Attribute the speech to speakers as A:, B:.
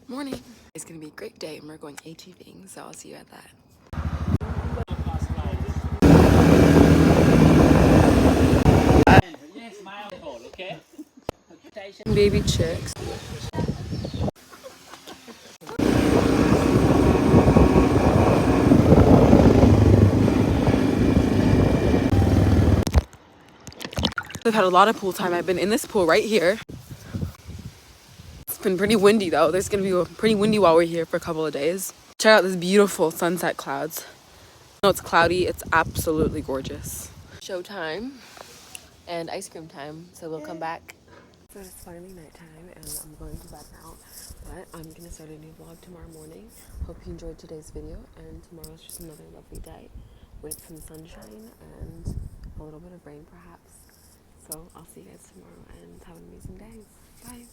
A: Morning. It's gonna be a great day and we're going ATVing, so I'll see you at that. Baby chicks. I've had a lot of pool time. I've been in this pool right here. It's been pretty windy though. There's gonna be pretty windy while we're here for a couple of days. Check out this beautiful sunset clouds. No, it's cloudy. It's absolutely gorgeous. Showtime and ice cream time. So we'll come back. So it's finally nighttime and I'm going to bed now. But I'm gonna start a new vlog tomorrow morning. Hope you enjoyed today's video, and tomorrow's just another lovely day with some sunshine and a little bit of rain perhaps. So I'll see you guys tomorrow and have an amazing day. Bye.